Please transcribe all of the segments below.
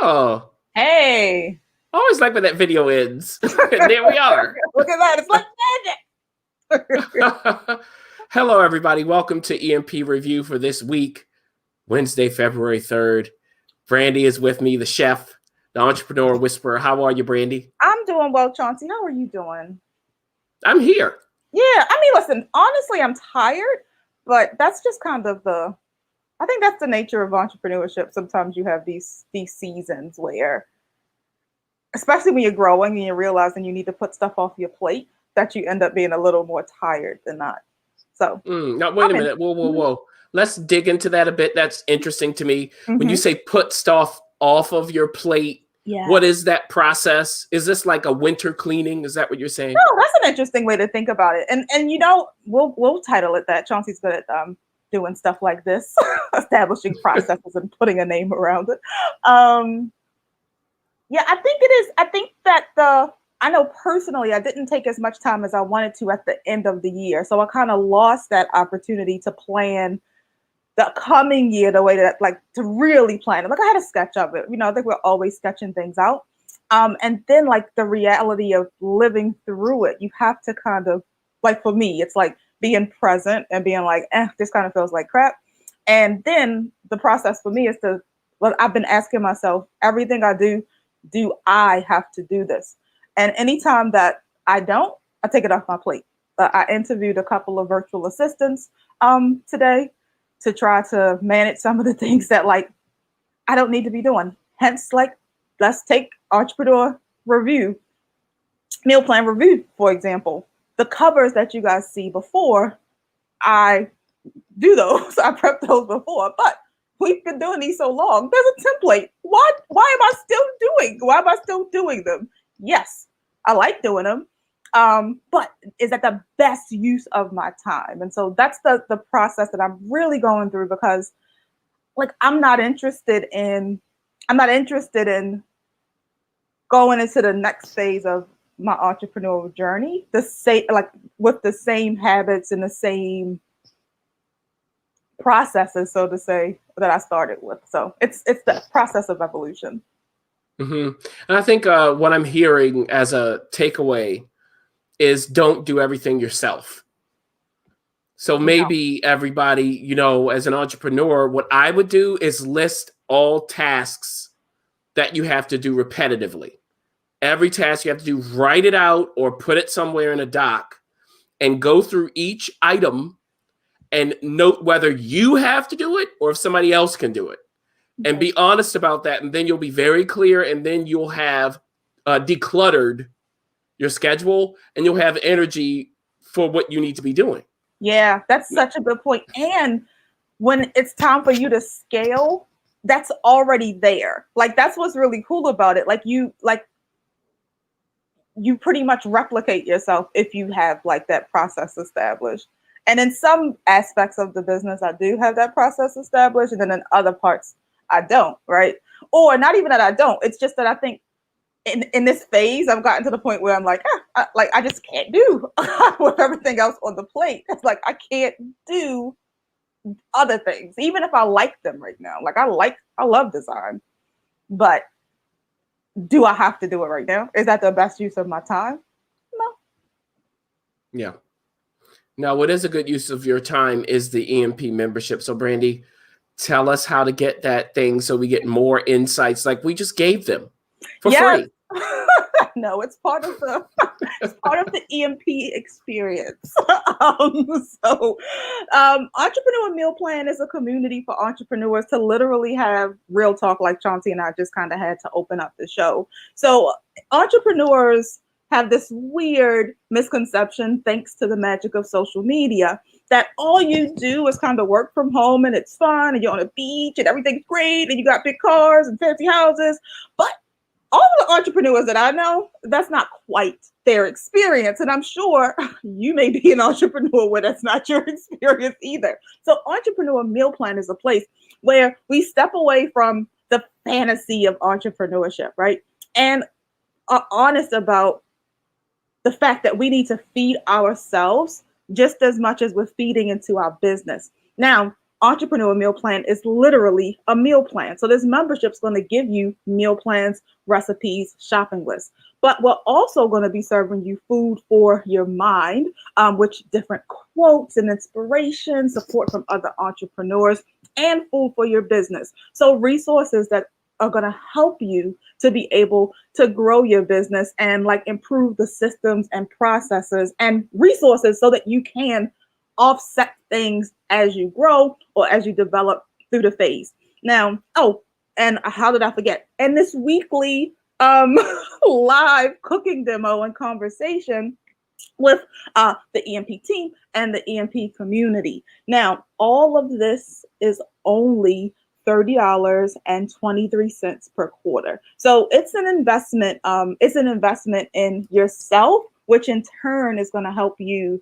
Oh, Hey, I always like when that video ends. And there we are. look at that. It's like magic. Hello, everybody. Welcome to EMP Review for this week, Wednesday, February 3rd. Brandy is with me, the chef, the entrepreneur whisperer. How are you, Brandy? I'm doing well, Chauncey. How are you doing? I'm here. Yeah, I mean, listen, honestly, I'm tired, but that's just kind of I think that's the nature of entrepreneurship. Sometimes you have these seasons where, especially when you're growing and you're realizing you need to put stuff off your plate, that you end up being a little more tired than not. So, Now, wait a minute. Whoa. Let's dig into that a bit. That's interesting to me. When you say put stuff off of your plate, yeah. what is that process? Is this like a winter cleaning? Is that what you're saying? No, that's an interesting way to think about it. And you know, we'll title it that. Chauncey's good at doing stuff like this, establishing processes and putting a name around it. Yeah, I think it is. I think that I know personally, I didn't take as much time as I wanted to at the end of the year. So I kind of lost that opportunity to plan the coming year the way that, like, to really plan it. Like, I had a sketch of it. You know, I think we're always sketching things out. And then, like, the reality of living through it, you have to kind of, like, for me, it's like being present and being like, this kind of feels like crap. And then the process for me is I've been asking myself, everything I do I have to do this? And anytime that I don't, I take it off my plate. I interviewed a couple of virtual assistants today to try to manage some of the things that, like, I don't need to be doing. Hence, like, let's take entrepreneur review, meal plan review, for example. The covers that you guys see before, I do those. I prep those before, but we've been doing these so long. There's a template. Why am I still doing them? Yes, I like doing them. But is that the best use of my time? And so that's the process that I'm really going through, because, like, I'm not interested in going into the next phase of my entrepreneurial journey with the same habits and the same processes, so to say, that I started with. So it's the process of evolution. And I think what I'm hearing as a takeaway is don't do everything yourself. So maybe everybody, you know, as an entrepreneur, what I would do is list all tasks that you have to do repetitively. Every task you have to do, write it out or put it somewhere in a doc and go through each item and note whether you have to do it or if somebody else can do it. And be honest about that. And then you'll be very clear. And then you'll have decluttered your schedule and you'll have energy for what you need to be doing. Yeah, that's such a good point. And when it's time for you to scale, that's already there. Like, that's what's really cool about it. You pretty much replicate yourself if you have, like, that process established. And in some aspects of the business, I do have that process established. And then in other parts, I don't, right? Or not even that I don't. It's just that I think in this phase, I've gotten to the point where I'm like, I just can't do with everything else on the plate. It's like, I can't do other things, even if I like them right now. Like, I love design, but do I have to do it right now? Is that the best use of my time? No. Yeah. Now, what is a good use of your time is the EMP membership. So, Brandy, tell us how to get that thing so we get more insights like we just gave them for free. No, it's part of the EMP experience. Entrepreneur Meal Plan is a community for entrepreneurs to literally have real talk, like Chauncey and I just kind of had to open up the show. So entrepreneurs have this weird misconception, thanks to the magic of social media, that all you do is kind of work from home and it's fun and you're on a beach and everything's great and you got big cars and fancy houses. But all of the entrepreneurs that I know, that's not quite their experience. And I'm sure you may be an entrepreneur where that's not your experience either. So Entrepreneur Meal Plan is a place where we step away from the fantasy of entrepreneurship, right? And are honest about the fact that we need to feed ourselves just as much as we're feeding into our business. Now, entrepreneur meal plan is literally a meal plan. So this membership is going to give you meal plans, recipes, shopping lists. But we're also going to be serving you food for your mind, which different quotes and inspiration, support from other entrepreneurs, and food for your business. So resources that are going to help you to be able to grow your business and like improve the systems and processes and resources so that you can offset things as you grow or as you develop through the phase. Now, oh, and how did I forget? And this weekly live cooking demo and conversation with the EMP team and the EMP community. Now, all of this is only $30.23 per quarter. So it's an investment. It's an investment in yourself, which in turn is going to help you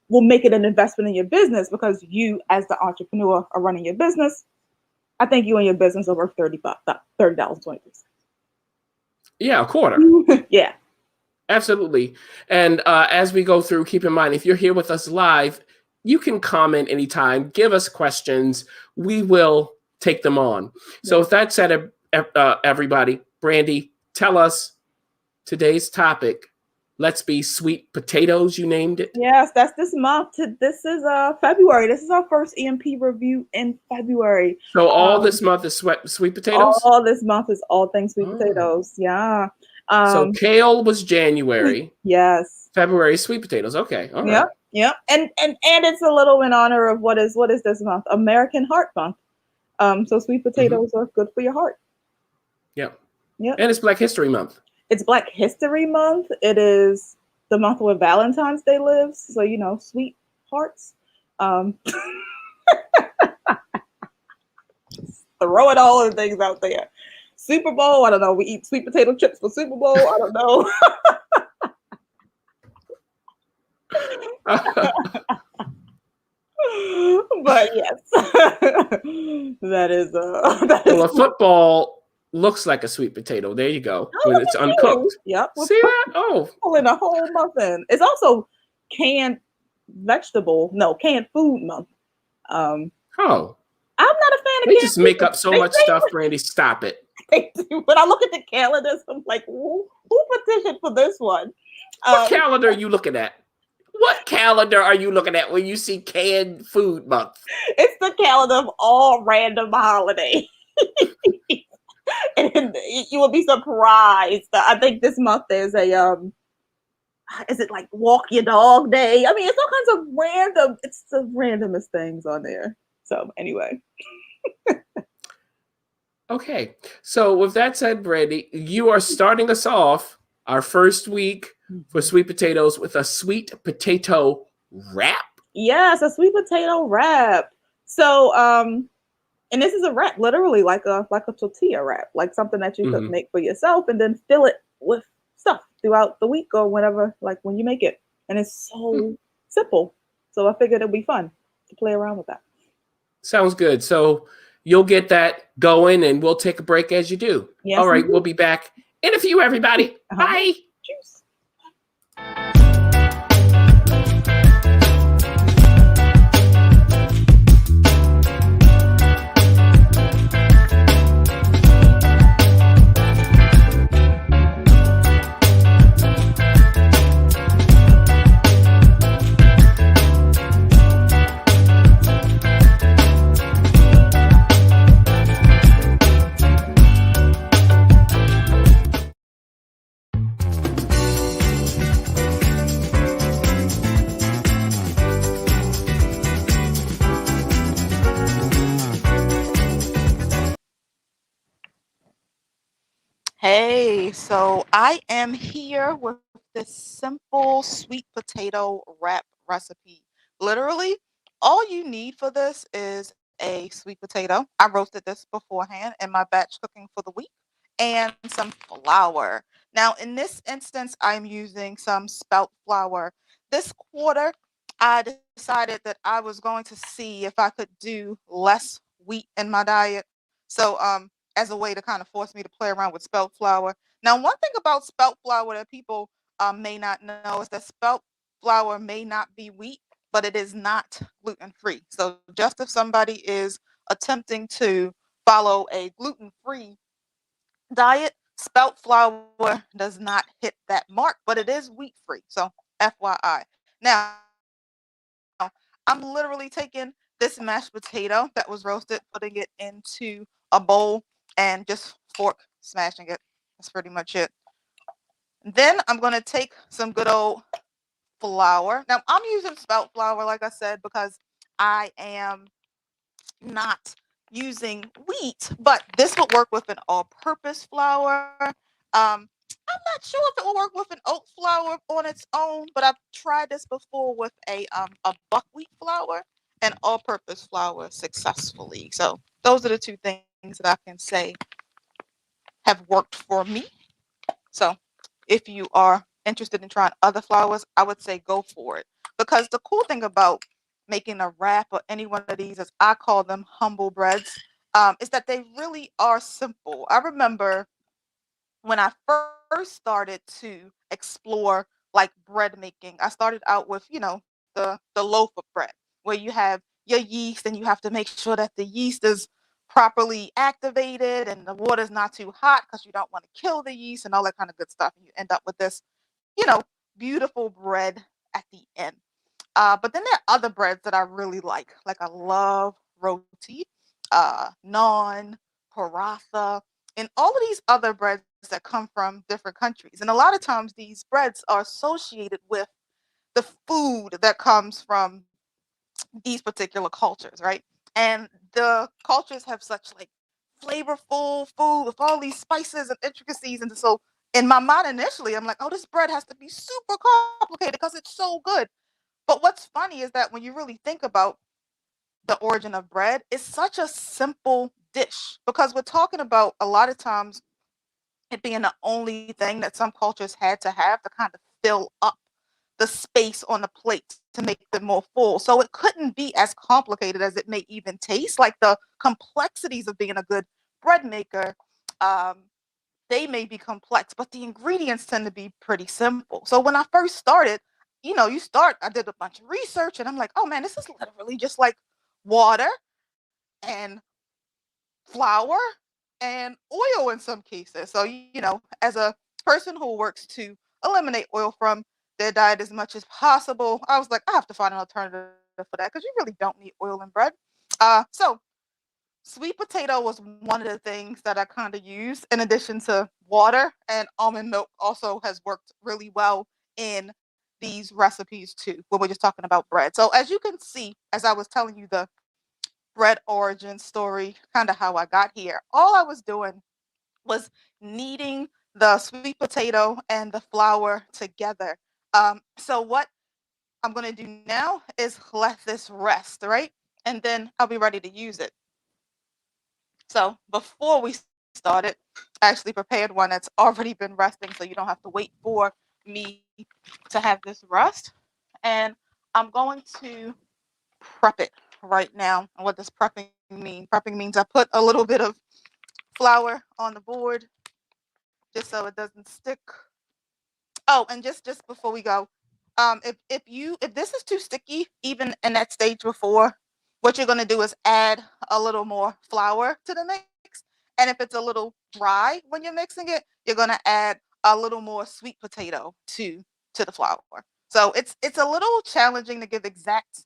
will make it an investment in your business because you, as the entrepreneur, are running your business. I think you and your business are worth $30.23. Yeah, a quarter. Yeah. Absolutely. And as we go through, keep in mind, if you're here with us live, you can comment anytime, give us questions. We will take them on. So with that said, everybody, Brandy, tell us today's topic. Let's be sweet potatoes, you named it. Yes, that's this month. This is February. This is our first EMP review in February. So all this month is sweet potatoes? All this month is all things sweet potatoes. Yeah. So kale was January. Yes. February sweet potatoes. Okay. All right. Yep. And it's a little in honor of what is this month? American Heart Month. So sweet potatoes are good for your heart. Yep. Yep. And it's Black History Month. It's Black History Month. It is the month where Valentine's Day lives. So, you know, sweet hearts. Throwing all the things out there. Super Bowl, I don't know. We eat sweet potato chips for Super Bowl. I don't know. But yes, that is well, a football looks like a sweet potato. There you go. When it's uncooked. Yep. See that? Oh, pulling a whole muffin. It's also canned food month. Oh. I'm not a fan of they just make up so much stuff, Brandy. Stop it. They do. When I look at the calendars, I'm like, who petitioned for this one? What calendar are you looking at? What calendar are you looking at when you see canned food month? It's the calendar of all random holidays. And you will be surprised. I think this month there's is it like walk your dog day? I mean, it's all kinds of it's the randomest things on there. So anyway. Okay. So with that said, Brandy, you are starting us off our first week for sweet potatoes with a sweet potato wrap. Yes, a sweet potato wrap. So and this is a wrap, literally like a tortilla wrap, like something that you could make for yourself and then fill it with stuff throughout the week or whenever, like when you make it. And it's so simple. So I figured it'd be fun to play around with that. Sounds good. So you'll get that going and we'll take a break as you do. Yes, all right, we'll be back in a few, everybody. Bye. Cheers. Hey, so I am here with this simple sweet potato wrap recipe. Literally, all you need for this is a sweet potato. I roasted this beforehand in my batch cooking for the week, and some flour. Now, in this instance, I'm using some spelt flour. This quarter, I decided that I was going to see if I could do less wheat in my diet. So, as a way to kind of force me to play around with spelt flour. Now, one thing about spelt flour that people may not know is that spelt flour may not be wheat. but it is not gluten-free. So just if somebody is attempting to follow a gluten-free diet, spelt flour does not hit that mark, but it is wheat-free. So FYI. Now, I'm literally taking this mashed potato that was roasted, putting it into a bowl and just fork smashing it. That's pretty much it. Then I'm going to take some good old flour. Now, I'm using spelt flour, like I said, because I am not using wheat, but this would work with an all-purpose flour. I'm not sure if it will work with an oat flour on its own, but I've tried this before with a buckwheat flour and all-purpose flour successfully. So those are the two things that I can say have worked for me. So if you are interested in trying other flours, I would say go for it. Because the cool thing about making a wrap or any one of these, as I call them humble breads, is that they really are simple. I remember when I first started to explore like bread making, I started out with, the loaf of bread where you have your yeast and you have to make sure that the yeast is properly activated and the water's not too hot because you don't want to kill the yeast and all that kind of good stuff. And you end up with this, you know, beautiful bread at the end. But then there are other breads that I really like. Like I love roti, naan, paratha, and all of these other breads that come from different countries. And a lot of times these breads are associated with the food that comes from these particular cultures, right? And the cultures have such like flavorful food with all these spices and intricacies. And so in my mind initially, I'm like, oh, this bread has to be super complicated because it's so good. But what's funny is that when you really think about the origin of bread, it's such a simple dish because we're talking about a lot of times it being the only thing that some cultures had to have to kind of fill up the space on the plate to make them more full. So it couldn't be as complicated as it may even taste. Like the complexities of being a good bread maker, um, they may be complex, but the ingredients tend to be pretty simple. So when I first started, I did a bunch of research and I'm like, oh man, this is literally just like water and flour and oil in some cases. So, as a person who works to eliminate oil from their diet as much as possible, I was like, I have to find an alternative for that because you really don't need oil in bread. So sweet potato was one of the things that I kind of used in addition to water, and almond milk also has worked really well in these recipes too when we're just talking about bread. So as you can see, as I was telling you the bread origin story, kind of how I got here, all I was doing was kneading the sweet potato and the flour together. So what I'm going to do now is let this rest, right? And then I'll be ready to use it. So before we started, I actually prepared one that's already been resting so you don't have to wait for me to have this rest. And I'm going to prep it right now. And what does prepping mean? Prepping means I put a little bit of flour on the board just so it doesn't stick. Oh, and just before we go, if this is too sticky, even in that stage before, what you're gonna do is add a little more flour to the mix. And if it's a little dry when you're mixing it, you're gonna add a little more sweet potato to the flour. So it's a little challenging to give exact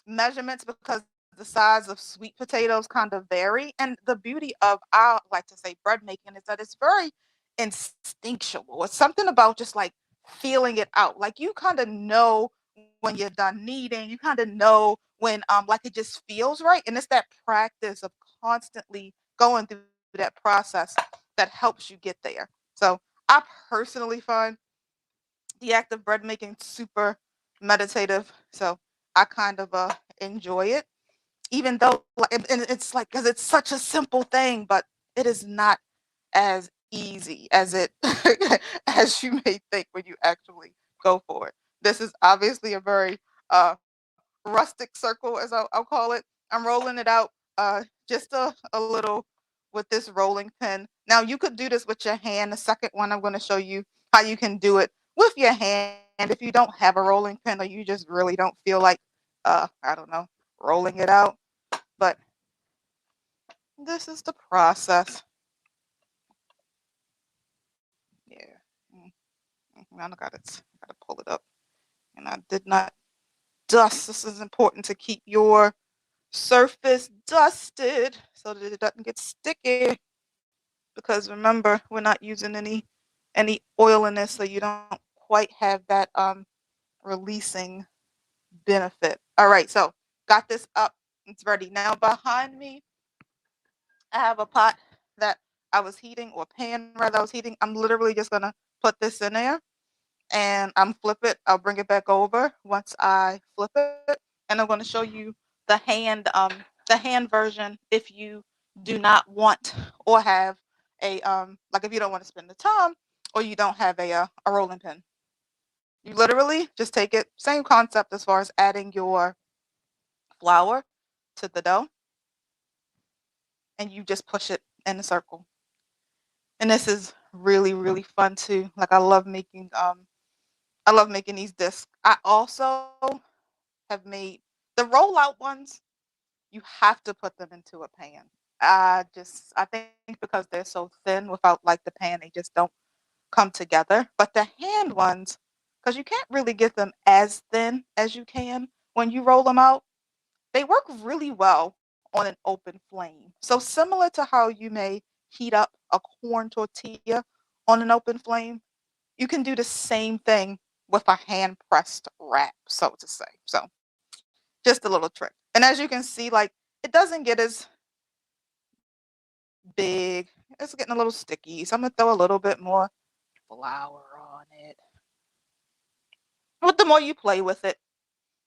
measurements because the size of sweet potatoes kind of vary. And the beauty of, I like to say, bread making is that it's very instinctual. It's something about just like feeling it out. Like you kind of know when you're done kneading, you kind of know when like it just feels right. And it's that practice of constantly going through that process that helps you get there. So I personally find the act of bread making super meditative. So I kind of enjoy it, even though like and it's like because it's such a simple thing, but it is not as easy as it as you may think when you actually go for it. This is obviously a very rustic circle, as I'll call it. I'm rolling it out just a little with this rolling pin. Now you could do this with your hand. The second one I'm going to show you how you can do it with your hand. if you don't have a rolling pin or you just really don't feel like, I don't know, rolling it out, but this is the process. Yeah. Now I gotta pull it up. And I did not dust. This is important to keep your surface dusted so that it doesn't get sticky. Because remember, we're not using any oil in this, so you don't quite have that releasing benefit. All right, so got this up. It's ready. Now behind me, I have a pot that I was heating, or pan rather I was heating. I'm literally just gonna put this in there and I'm flip it. I'll bring it back over once I flip it, and I'm going to show you the hand version if you do not want or have a like if you don't want to spend the time or you don't have a rolling pin. You literally just take it. Same concept as far as adding your flour to the dough, and you just push it in a circle. And this is really really fun too. Like I love making these discs. I also have made the rollout ones. You have to put them into a pan. I think because they're so thin without like the pan, they just don't come together. But the hand ones, because you can't really get them as thin as you can when you roll them out, they work really well on an open flame. So similar to how you may heat up a corn tortilla on an open flame, you can do the same thing with a hand pressed wrap, so to say. So just a little trick. And as you can see, like it doesn't get as big. It's getting a little sticky. So I'm gonna throw a little bit more flour on it. But the more you play with it,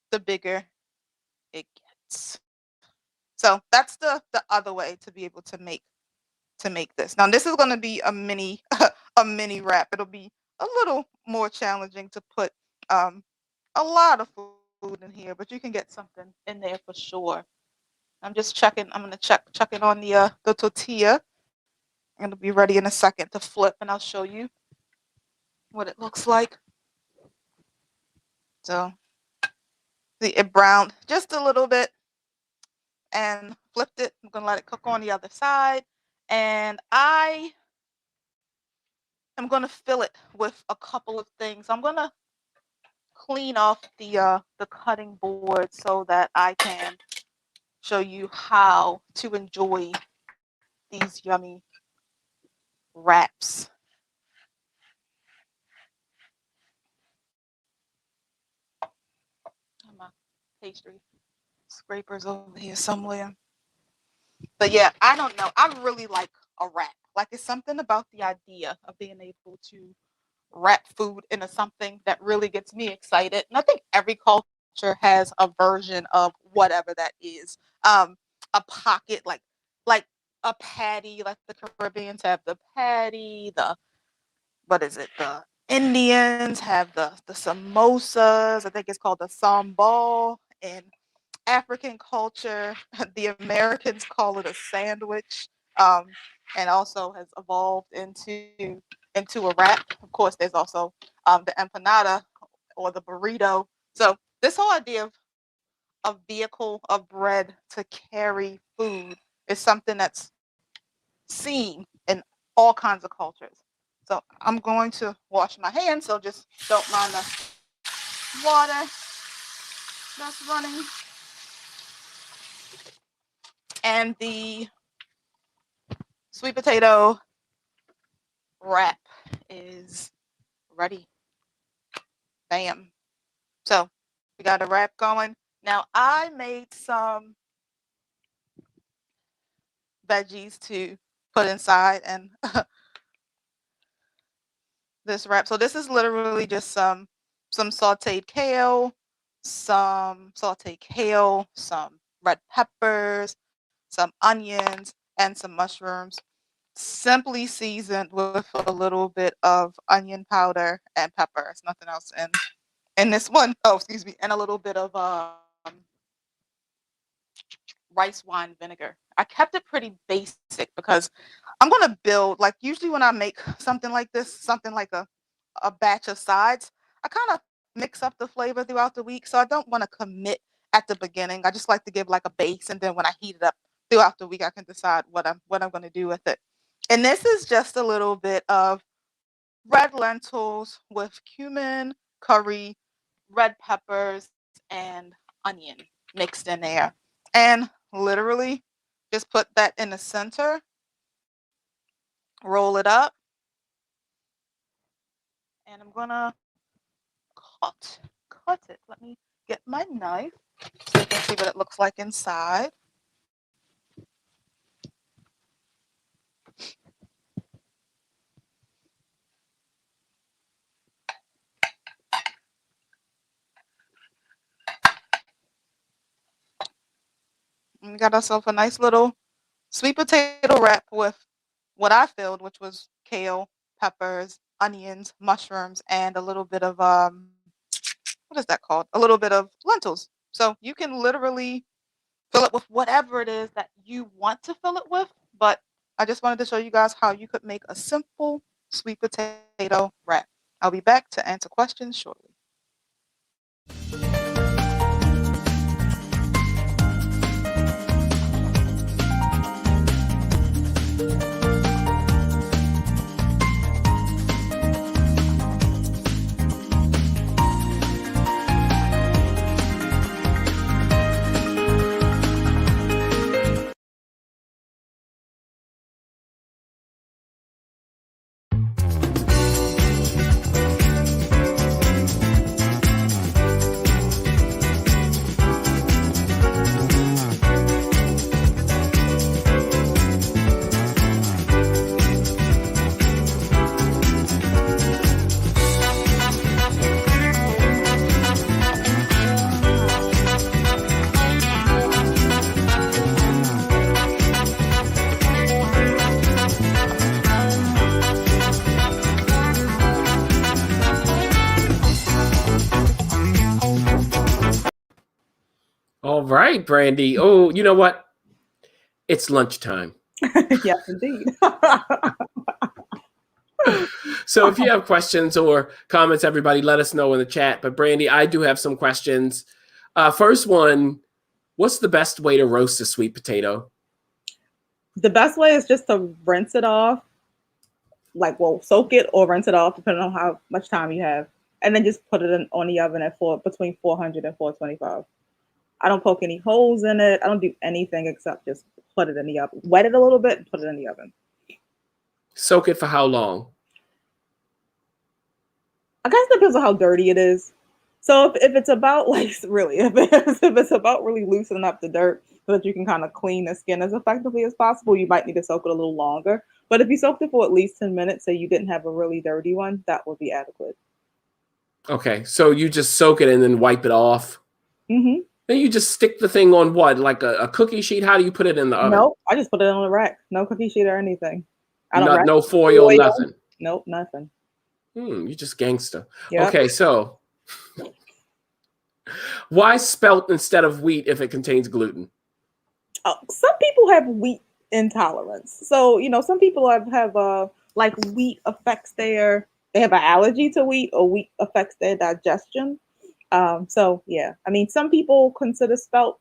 the bigger it gets. So that's the other way to be able to make this. Now this is gonna be a mini a mini wrap. It'll be a little more challenging to put a lot of food in here, but you can get something in there for sure. I'm just checking. I'm gonna check it on the tortilla. It'll be ready in a second to flip, and I'll show you what it looks like. So see, it browned just a little bit and flipped it. I'm gonna let it cook on the other side, and I am gonna fill it with a couple of things. I'm gonna clean off the cutting board so that I can show you how to enjoy these yummy wraps. My pastry scrapers over here somewhere. But yeah, I don't know. I really like a wrap. Like it's something about the idea of being able to wrap food into something that really gets me excited. And I think every culture has a version of whatever that is. A pocket, like a patty, like the Caribbeans have the patty, the what is it? The Indians have the samosas. I think it's called the sambal. In African culture, the Americans call it a sandwich, um, and also has evolved into a wrap. Of course, there's also the empanada or the burrito. So this whole idea of a vehicle of bread to carry food is something that's seen in all kinds of cultures. So I'm going to wash my hands, so just don't mind the water that's running. And the sweet potato wrap is ready. Bam. So we got a wrap going. Now I made some veggies to put inside and this wrap. So this is literally just some sauteed kale, some red peppers, some onions, and some mushrooms. Simply seasoned with a little bit of onion powder and pepper. It's nothing else in this one. Oh, excuse me, and a little bit of rice wine vinegar. I kept it pretty basic because I'm gonna build, like usually when I make something like this, something like a batch of sides, I kind of mix up the flavor throughout the week. So I don't want to commit at the beginning. I just like to give like a base, and then when I heat it up throughout the week, I can decide what I'm going to do with it. And this is just a little bit of red lentils with cumin, curry, red peppers, and onion mixed in there. And literally just put that in the center, roll it up, and I'm gonna cut it. Let me get my knife so you can see what it looks like inside. And we got ourselves a nice little sweet potato wrap with what I filled, which was kale, peppers, onions, mushrooms, and a little bit of what is that called? A little bit of lentils. So you can literally fill it with whatever it is that you want to fill it with. But I just wanted to show you guys how you could make a simple sweet potato wrap. I'll be back to answer questions shortly. All right, Brandy. Oh, you know what? It's lunchtime. Yes, indeed. So if you have questions or comments, everybody, let us know in the chat. But Brandy, I do have some questions. First one, what's the best way to roast a sweet potato? The best way is just to rinse it off. Soak it or rinse it off, depending on how much time you have. And then just put it on the oven at between 400 and 425. I don't poke any holes in it. I don't do anything except just put it in the oven. Wet it a little bit and put it in the oven. Soak it for how long? I guess it depends on how dirty it is. So if it's about if it's about really loosening up the dirt so that you can kind of clean the skin as effectively as possible, you might need to soak it a little longer. But if you soaked it for at least 10 minutes, so you didn't have a really dirty one, that would be adequate. Okay, so you just soak it and then wipe it off. Mm-hmm. Then you just stick the thing on what, like a cookie sheet? How do you put it in the oven? Nope, I just put it on the rack. No cookie sheet or anything. No foil, nothing. Nope, nothing. You just gangster. Yep. Okay, so why spelt instead of wheat if it contains gluten? Some people have wheat intolerance. So, some people have wheat affects they have an allergy to wheat, or wheat affects their digestion. So yeah, I mean, some people consider spelt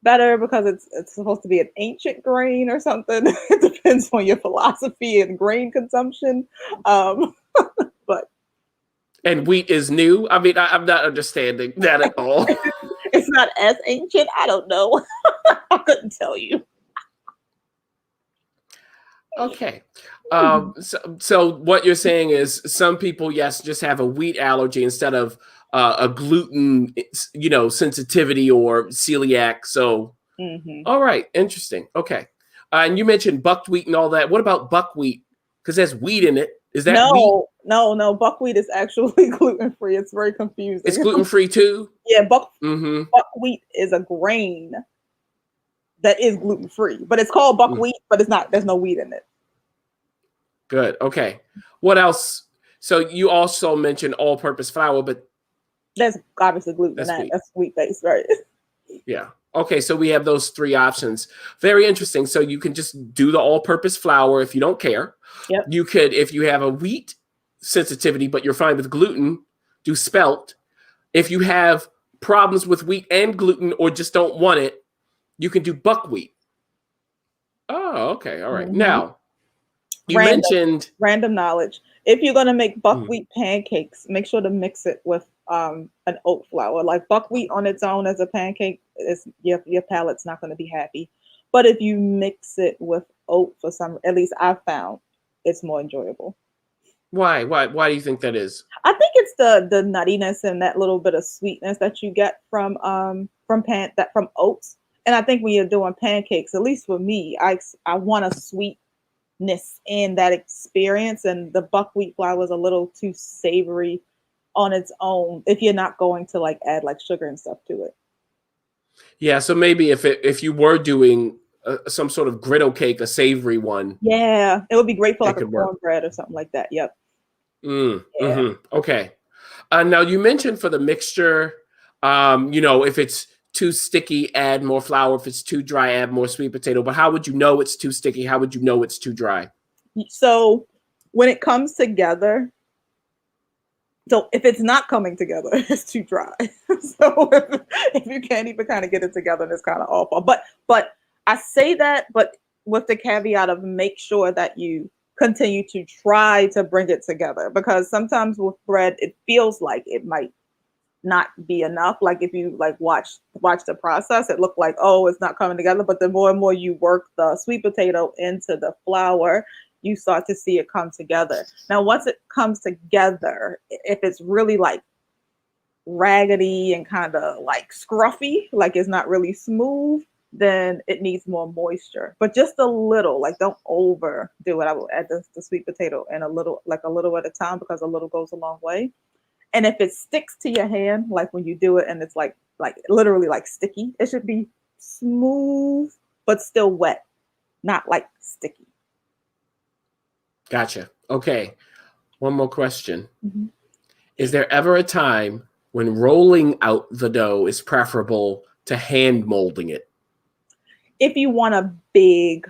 better because it's supposed to be an ancient grain or something. It depends on your philosophy and grain consumption. But and wheat is new. I mean, I'm not understanding that at all. It's not as ancient. I don't know. I couldn't tell you. Okay. So what you're saying is some people, yes, just have a wheat allergy instead of a gluten, sensitivity or celiac. So, All right, interesting. Okay. And you mentioned buckwheat and all that. What about buckwheat? Because there's wheat in it. Is that wheat? No. Buckwheat is actually gluten-free. It's very confusing. It's gluten-free too? Yeah, buckwheat is a grain that is gluten-free, but it's called buckwheat, but it's not. There's no wheat in it. Good. Okay. What else? So you also mentioned all-purpose flour, but that's obviously gluten. That's wheat-based, right? Yeah. Okay. So we have those three options. Very interesting. So you can just do the all-purpose flour if you don't care. Yep. You could, if you have a wheat sensitivity, but you're fine with gluten, do spelt. If you have problems with wheat and gluten or just don't want it, you can do buckwheat. Oh, okay. All right. Mhm. Now, you Random, mentioned random knowledge. If you're gonna make mm, buckwheat pancakes, make sure to mix it with an oat flour. Like buckwheat on its own as a pancake, is your palate's not gonna be happy. But if you mix it with oat for some, at least I've found, it's more enjoyable. why do you think that is? I think it's the nuttiness and that little bit of sweetness that you get from oats. And I think when you're doing pancakes, at least for me, I want a sweetness in that experience, and the buckwheat flour is a little too savory on its own if you're not going to like add like sugar and stuff to it. Yeah, so maybe if you were doing some sort of griddle cake, a savory one, Yeah, it would be great for it like a could work. cornbread or something like that. Yep. Mm, Yeah. okay. Now you mentioned for the mixture, if it's too sticky, add more flour. If it's too dry, add more sweet potato. But how would you know it's too sticky? How would you know it's too dry? So when it comes together, so if it's not coming together, it's too dry. So if you can't even kind of get it together, it's kind of awful. But I say that, but with the caveat of make sure that you continue to try to bring it together, because sometimes with bread, it feels like it might not be enough. Like if you like watch the process, it looked like, oh, it's not coming together. But the more and more you work the sweet potato into the flour, you start to see it come together. Now, once it comes together, if it's really like raggedy and kind of like scruffy, like it's not really smooth, then it needs more moisture. But just a little, like don't overdo it. I will add the sweet potato and a little at a time, because a little goes a long way. And if it sticks to your hand, like when you do it and it's like literally like sticky, it should be smooth but still wet, not like sticky. Gotcha. Okay. One more question. Mhm. Is there ever a time when rolling out the dough is preferable to hand molding it? If you want a big,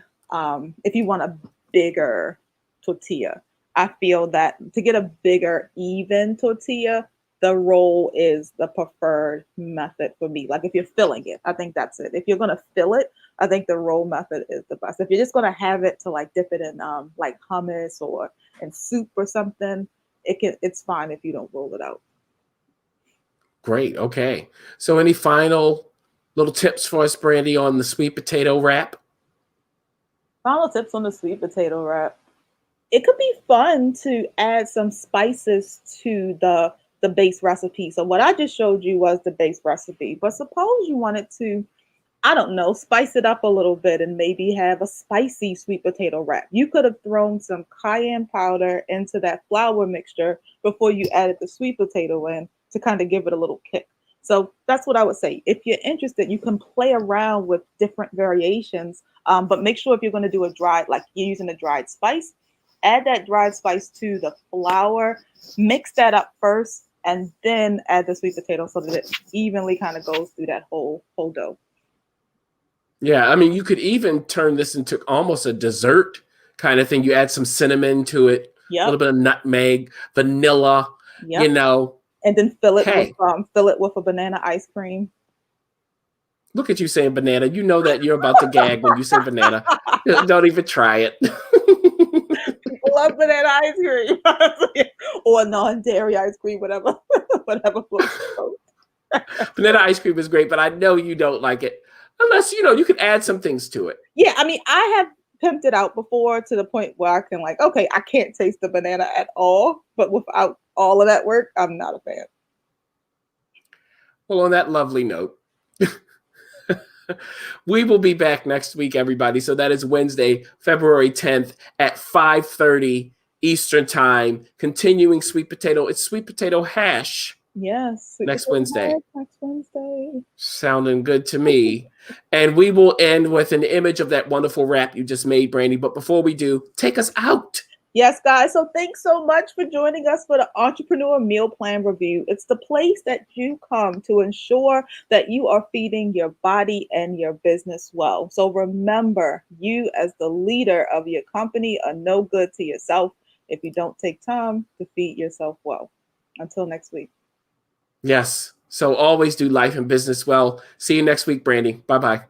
if you want a bigger tortilla, I feel that to get a bigger, even tortilla, the roll is the preferred method for me. Like if you're filling it, I think that's it. If you're gonna fill it, I think the roll method is the best. If you're just gonna have it to like dip it in like hummus or in soup or something, it's fine if you don't roll it out. Great. Okay. So, any final little tips for us, Brandy, on the sweet potato wrap? Final tips on the sweet potato wrap. It could be fun to add some spices to the base recipe. So what I just showed you was the base recipe. But suppose you wanted to, I don't know, spice it up a little bit and maybe have a spicy sweet potato wrap. You could have thrown some cayenne powder into that flour mixture before you added the sweet potato in to kind of give it a little kick. So that's what I would say. If you're interested, you can play around with different variations, but make sure if you're going to do a dried, like you're using a dried spice, add that dried spice to the flour, mix that up first, and then add the sweet potato so that it evenly kind of goes through that whole dough. Yeah. I mean, you could even turn this into almost a dessert kind of thing. You add some cinnamon to it, a little Yep, bit of nutmeg, vanilla, you yep. know. And then Hey, fill it with a banana ice cream. look at you saying banana. You know that you're about to gag when you say banana. Don't even try it. People love banana ice cream or non-dairy ice cream, whatever, whatever floats your boat. Banana ice cream is great, but I know you don't like it. Unless, you can add some things to it. Yeah, I mean, I have pimped it out before to the point where I can like, okay, I can't taste the banana at all, but without all of that work, I'm not a fan. Well, on that lovely note, we will be back next week, everybody. So that is Wednesday, February 10th at 5:30 Eastern Time. Continuing sweet potato. It's sweet potato hash Yes, sweet next potato Wednesday. hash next Wednesday. Sounding good to me. And we will end with an image of that wonderful wrap you just made, Brandy. But before we do, take us out. Yes, guys. So thanks so much for joining us for the Entrepreneur Meal Plan Review. It's the place that you come to ensure that you are feeding your body and your business well. So remember, you as the leader of your company are no good to yourself if you don't take time to feed yourself well. Until next week. Yes. So always do life and business well. See you next week, Brandy. Bye-bye.